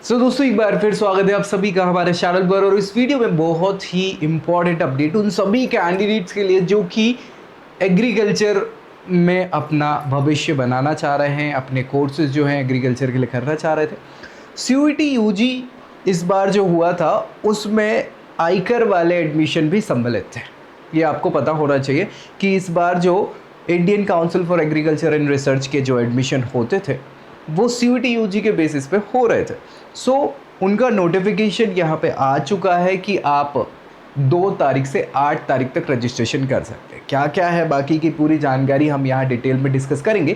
दोस्तों एक बार फिर स्वागत है आप सभी का हमारे चैनल पर। और इस वीडियो में बहुत ही इंपॉर्टेंट अपडेट उन सभी कैंडिडेट्स के लिए जो कि एग्रीकल्चर में अपना भविष्य बनाना चाह रहे हैं, अपने कोर्सेज जो हैं एग्रीकल्चर के लिए करना चाह रहे थे। सीयूईटी यूजी इस बार जो हुआ था उसमें आयकर वाले एडमिशन भी सम्मिलित थे। ये आपको पता होना चाहिए कि इस बार जो Indian council for agriculture and research के जो एडमिशन होते थे वो सीयूईटी यूजी के बेसिस पे हो रहे थे। उनका नोटिफिकेशन यहाँ पे आ चुका है कि आप 2 तारीख से 8 तारीख तक रजिस्ट्रेशन कर सकते हैं। क्या क्या है बाकी की पूरी जानकारी हम यहाँ डिटेल में डिस्कस करेंगे।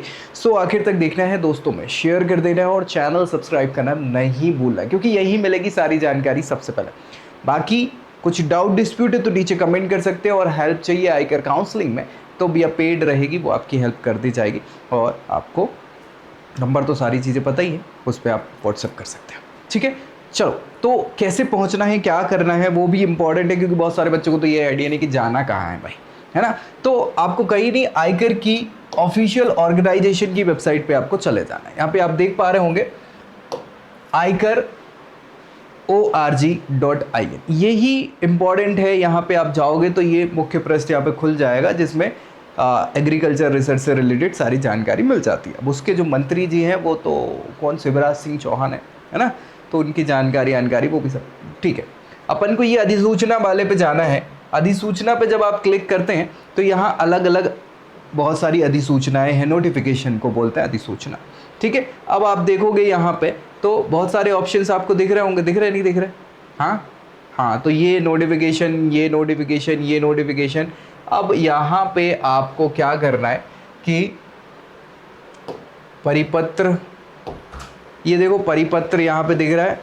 आखिर तक देखना है, दोस्तों में शेयर कर देना है और चैनल सब्सक्राइब करना नहीं भूलना, क्योंकि यही मिलेगी सारी जानकारी सबसे पहले। बाकी कुछ डाउट डिस्प्यूट है तो नीचे कमेंट कर सकते हैं, और हेल्प चाहिए आयकर काउंसलिंग में तो भी पेड रहेगी, वो आपकी हेल्प कर दी जाएगी। और आपको नंबर तो सारी चीज़ें पता ही है, उस पर आप व्हाट्सएप कर सकते हैं। ठीक है, चलो तो कैसे पहुंचना है, क्या करना है वो भी इंपॉर्टेंट है, क्योंकि बहुत सारे बच्चों को तो ये आइडिया नहीं कि जाना कहाँ है भाई, है ना। तो आपको कहीं नहीं, आयकर की ऑफिशियल ऑर्गेनाइजेशन की वेबसाइट पे आपको चले जाना है। यहाँ पे आप देख पा रहे होंगे IKORG.in, यही इंपॉर्टेंट है। यहाँ पे आप जाओगे तो ये मुख्य पृष्ठ यहाँ पे खुल जाएगा, जिसमें एग्रीकल्चर रिसर्च से रिलेटेड सारी जानकारी मिल जाती है। अब उसके जो मंत्री जी हैं वो तो कौन, शिवराज सिंह चौहान है ना, तो उनकी जानकारी वो भी सब ठीक है। अपन को ये अधिसूचना वाले पे जाना है। अधिसूचना पे जब आप क्लिक करते हैं तो यहाँ अलग अलग बहुत सारी अधिसूचनाएं हैं, नोटिफिकेशन को बोलते हैं अधिसूचना। ठीक है, अब आप देखोगे यहाँ पे तो बहुत सारे ऑप्शंस आपको दिख रहे होंगे, दिख रहे नहीं दिख रहे? हाँ, तो ये नोटिफिकेशन, ये नोटिफिकेशन, ये नोटिफिकेशन। अब यहाँ पे आपको क्या करना है कि परिपत्र, ये देखो परिपत्र यहाँ पे दिख रहा है,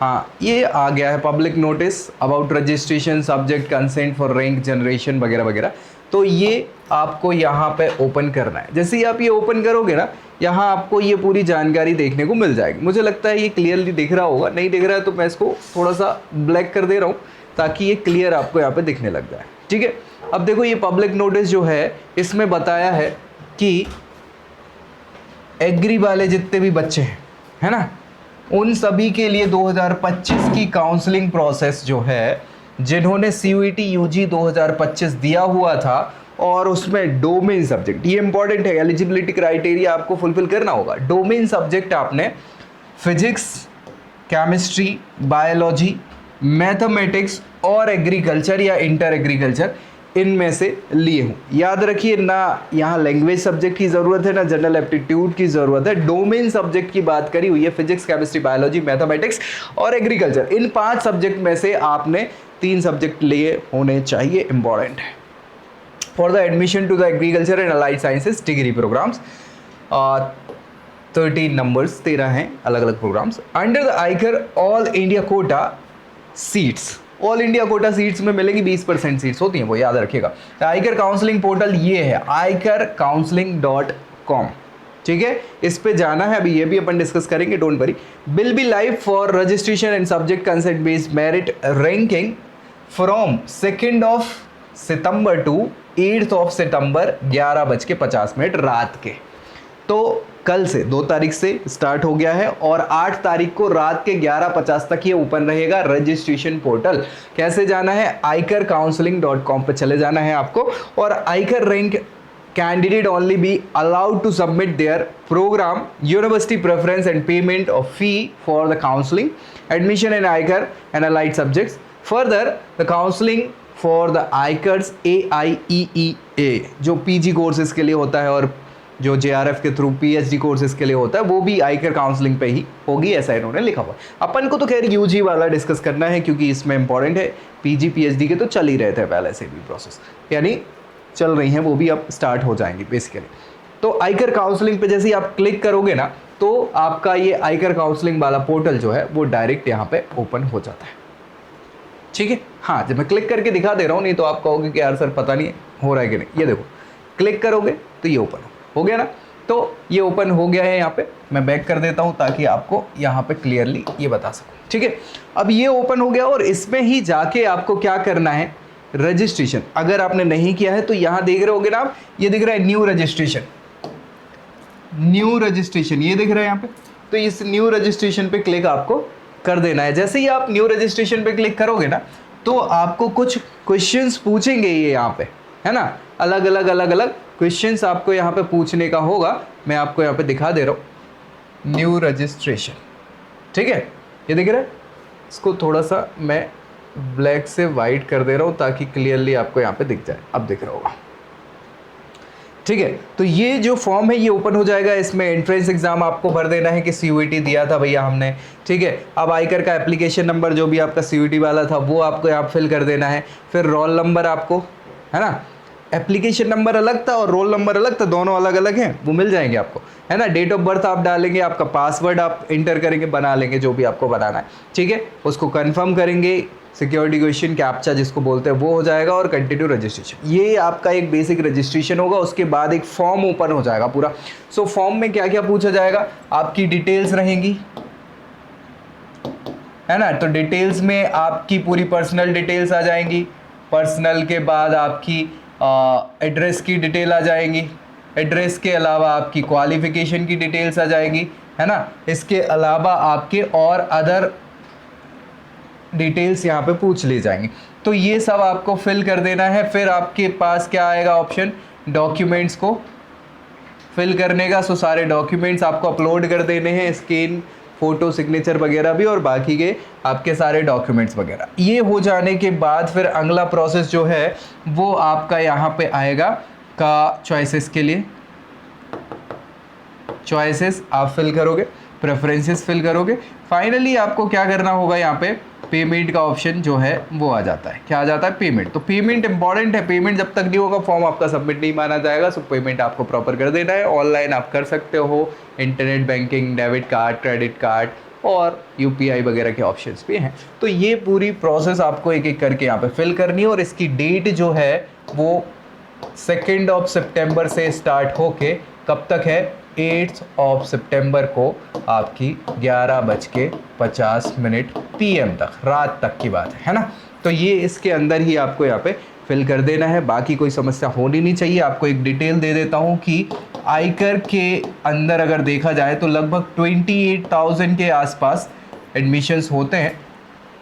हाँ ये आ गया है, public notice about registration subject consent for rank generation वगैरह वगैरह। तो ये आपको यहाँ पे ओपन करना है। जैसे ही आप ये ओपन करोगे ना, यहाँ आपको ये पूरी जानकारी देखने को मिल जाएगी। मुझे लगता है ये क्लियरली दिख रहा होगा, नहीं दिख रहा है तो मैं इसको थोड़ा सा ब्लैक कर दे रहा हूँ ताकि ये क्लियर आपको यहाँ पे दिखने लग जाए। ठीक है, अब देखो ये पब्लिक नोटिस जो है इसमें बताया है कि एग्री वाले जितने भी बच्चे हैं, है ना, उन सभी के लिए 2025 की काउंसलिंग प्रोसेस जो है, जिन्होंने सीयूईटी यूजी 2025 दिया हुआ था और उसमें डोमेन सब्जेक्ट, ये इंपॉर्टेंट है, एलिजिबिलिटी क्राइटेरिया आपको फुलफिल करना होगा। डोमेन सब्जेक्ट आपने फिजिक्स, केमिस्ट्री, बायोलॉजी, मैथमेटिक्स और एग्रीकल्चर या इंटर एग्रीकल्चर इनमें से लिए हूँ। याद रखिए ना, यहाँ लैंग्वेज सब्जेक्ट की ज़रूरत है ना जनरल एप्टीट्यूड की ज़रूरत है। डोमेन सब्जेक्ट की बात करी हुई है, फिजिक्स, केमिस्ट्री, बायोलॉजी, मैथमेटिक्स और एग्रीकल्चर। इन 5 सब्जेक्ट में से आपने 3 सब्जेक्ट लिए होने चाहिए, इंपॉर्टेंट है। For the admission to the agriculture and allied sciences degree programmes, 13 numbers, 13 हैं अलग अलग programmes under the ICAR all India quota seats. All India quota seats में मिलेगी 20% सीट्स होती हैं, वो याद रखिएगा। आयकर काउंसलिंग पोर्टल ये है ikarcounseling.com। ठीक है, इस पे जाना है, अभी ये भी अपन डिस्कस करेंगे, don't worry. Will be live for registration and subject consent based merit ranking from 2 September to 8 September 11:50 रात के। तो कल से 2 तारीख से स्टार्ट हो गया है और 8 तारीख को रात के 11:50 तक ये ओपन रहेगा रजिस्ट्रेशन पोर्टल। कैसे जाना है? ikarcounseling.com पे चले जाना है आपको, और ICAR rank candidate only be allowed to submit their program, university preference and payment of fee for the counselling, admission in ICAR and allied subjects. Further the counselling for the ICAR's AIEEA जो PG courses के लिए होता है और जो JRF के through PhD courses के लिए होता है, वो भी आयकर काउंसलिंग पे ही होगी, ऐसा इन्होंने लिखा हुआ। अपन को तो खैर यूजी वाला डिस्कस करना है, क्योंकि इसमें इंपॉर्टेंट है। PG PhD के तो चल ही रहे थे पहले से भी प्रोसेस, यानी चल रही हैं, वो भी अब स्टार्ट हो जाएंगी बेसिकली। तो आयकर काउंसलिंग पे जैसे ही आप क्लिक करोगे ना, तो आपका ये आयकर काउंसलिंग वाला पोर्टल जो है वो डायरेक्ट यहाँ पे ओपन हो जाता है। ठीक है, हाँ जब मैं क्लिक करके दिखा दे रहा हूँ, नहीं तो आप कहोगे कि यार सर पता नहीं हो रहा है कि नहीं। ये देखो, क्लिक करोगे तो ये ओपन हो गया ना, तो ये ओपन हो गया है। यहाँ पे मैं बैक कर देता हूँ ताकि आपको यहाँ पे क्लियरली ये बता सकूँ। ठीक है, अब ये ओपन हो गया और इसमें ही जाके आपको क्या करना है, रजिस्ट्रेशन। अगर आपने नहीं किया है तो यहाँ देख रहे होगे ना आप, ये दिख रहा है न्यू रजिस्ट्रेशन, न्यू रजिस्ट्रेशन, ये दिख रहा है यहाँ पे। तो इस न्यू रजिस्ट्रेशन पे क्लिक आपको कर देना है। जैसे ही आप न्यू रजिस्ट्रेशन पे क्लिक करोगे ना, तो आपको कुछ क्वेश्चंस पूछेंगे ये यहाँ पे, है ना, अलग अलग क्वेश्चंस आपको यहाँ पे पूछने का होगा। मैं आपको यहाँ पे दिखा दे रहा हूँ न्यू रजिस्ट्रेशन, ठीक है, ये दिख रहा है। इसको थोड़ा सा मैं ब्लैक से वाइट कर दे रहा हूँ ताकि क्लियरली आपको यहाँ पे दिख जाए। अब दिख रहा होगा, ठीक है। तो ये जो फॉर्म है ये ओपन हो जाएगा। इसमें एंट्रेंस एग्जाम आपको भर देना है कि सीयूईटी दिया था भैया हमने, ठीक है। अब आयकर का एप्लीकेशन नंबर जो भी आपका सीयूईटी वाला था वो आपको यहाँ फिल कर देना है। फिर रोल नंबर आपको, है ना, एप्लीकेशन नंबर अलग था और रोल नंबर अलग था, दोनों अलग अलग हैं, वो मिल जाएंगे आपको, है ना। डेट ऑफ बर्थ आप डालेंगे, आपका पासवर्ड आप इंटर करेंगे, बना लेंगे जो भी आपको बनाना है, ठीक है। उसको कंफर्म करेंगे, सिक्योरिटी क्वेश्चन कैप्चा जिसको बोलते हैं वो हो जाएगा और कंटिन्यू रजिस्ट्रेशन। ये आपका एक बेसिक रजिस्ट्रेशन होगा। उसके बाद एक फॉर्म ओपन हो जाएगा पूरा। सो फॉर्म में क्या क्या पूछा जाएगा, आपकी डिटेल्स रहेंगी, है ना। तो डिटेल्स में आपकी पूरी पर्सनल डिटेल्स आ जाएंगी। पर्सनल के बाद आपकी एड्रेस की डिटेल आ जाएंगी। एड्रेस के अलावा आपकी क्वालिफिकेशन की डिटेल्स आ जाएगी, है ना। इसके अलावा आपके और अदर डिटेल्स यहाँ पे पूछ ली जाएंगी। तो ये सब आपको फिल कर देना है। फिर आपके पास क्या आएगा ऑप्शन, डॉक्यूमेंट्स को फिल करने का। सो सारे डॉक्यूमेंट्स आपको अपलोड कर देने हैं, स्कैन, फोटो, सिग्नेचर वगैरह भी, और बाकी के आपके सारे डॉक्यूमेंट्स वगैरह। ये हो जाने के बाद फिर अगला प्रोसेस जो है वो आपका यहाँ पे आएगा का चॉइसेस के लिए। चॉइसेस आप फिल करोगे, प्रेफरेंसेस फिल करोगे। फाइनली आपको क्या करना होगा, यहाँ पे पेमेंट का ऑप्शन जो है वो आ जाता है। क्या आ जाता है, पेमेंट। तो पेमेंट इंपॉर्टेंट है, पेमेंट जब तक नहीं होगा फॉर्म आपका सबमिट नहीं माना जाएगा। सो पेमेंट आपको प्रॉपर कर देना है। ऑनलाइन आप कर सकते हो, internet banking, debit card, credit card और यूपीआई वगैरह के ऑप्शंस भी हैं। तो ये पूरी प्रोसेस आपको एक एक करके यहाँ पे फिल करनी है। और इसकी डेट जो है वो 2 सितंबर से स्टार्ट होके कब तक है, 8 सितंबर को आपकी 11:50 PM तक, रात तक की बात है ना। तो ये इसके अंदर ही आपको यहाँ पे फिल कर देना है। बाकी कोई समस्या होनी नहीं चाहिए। आपको एक डिटेल दे देता हूँ कि आयकर के अंदर अगर देखा जाए तो लगभग 28,000 के आसपास एडमिशन्स होते हैं,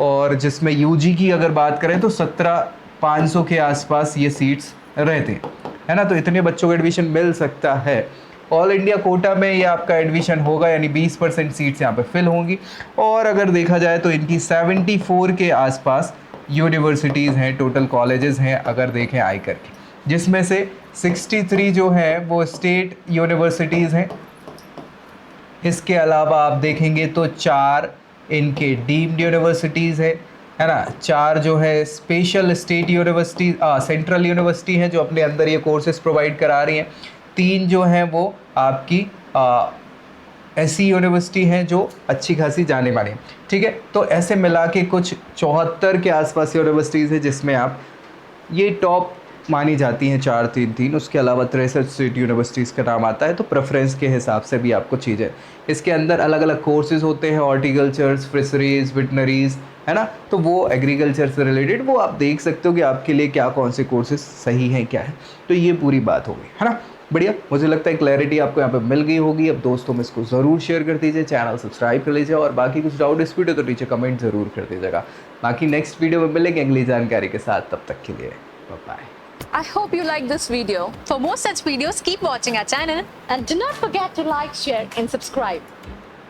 और जिसमें यूजी की अगर बात करें तो 17,500 के आसपास ये सीट्स रहते हैं, है ना। तो इतने बच्चों को एडमिशन मिल सकता है। ऑल इंडिया कोटा में ये आपका एडमिशन होगा, यानी 20% सीट्स यहाँ पे फिल होंगी। और अगर देखा जाए तो इनकी 74 के आसपास यूनिवर्सिटीज़ हैं, टोटल कॉलेजेस हैं अगर देखें आयकर की, जिसमें से 63 जो हैं वो स्टेट यूनिवर्सिटीज़ हैं। इसके अलावा आप देखेंगे तो 4 इनके डीम्ड यूनिवर्सिटीज़ है ना। 4 जो है special state university, central university हैं जो अपने अंदर ये कोर्सेज प्रोवाइड करा रही हैं। 3 जो हैं वो आपकी ऐसी यूनिवर्सिटी हैं जो अच्छी खासी जाने मानी, ठीक है। तो ऐसे मिला के कुछ 74 के आसपास यूनिवर्सिटीज़ हैं जिसमें आप ये टॉप मानी जाती हैं 4-3-3। उसके अलावा 63 स्टेट यूनिवर्सिटीज़ का नाम आता है। तो प्रेफरेंस के हिसाब से भी आपको चीज़ें, इसके अंदर अलग अलग कोर्सेज होते हैं, हॉर्टिकल्चर्स, फिशरीज, वेटनरीज, है ना। तो वो एग्रीकल्चर से रिलेटेड वो आप देख सकते हो कि आपके लिए क्या कौन से कोर्सेज सही हैं क्या है। तो ये पूरी बात हो गई, है ना। बढ़िया, मुझे लगता है क्लैरिटी आपको यहाँ पे मिल गई होगी। अब दोस्तों में इसको ज़रूर शेयर कर दीजिए, चैनल सब्सक्राइब कर लीजिए, और बाकी कुछ डाउट इस वीडियो तो नीचे कमेंट ज़रूर कर दीजिएगा। बाकी नेक्स्ट वीडियो में मिलेंगे अगली जानकारी के साथ, तब तक के लिए bye bye. I hope you like this video. For more such videos, keep watching our channel And do not forget to like, share and subscribe.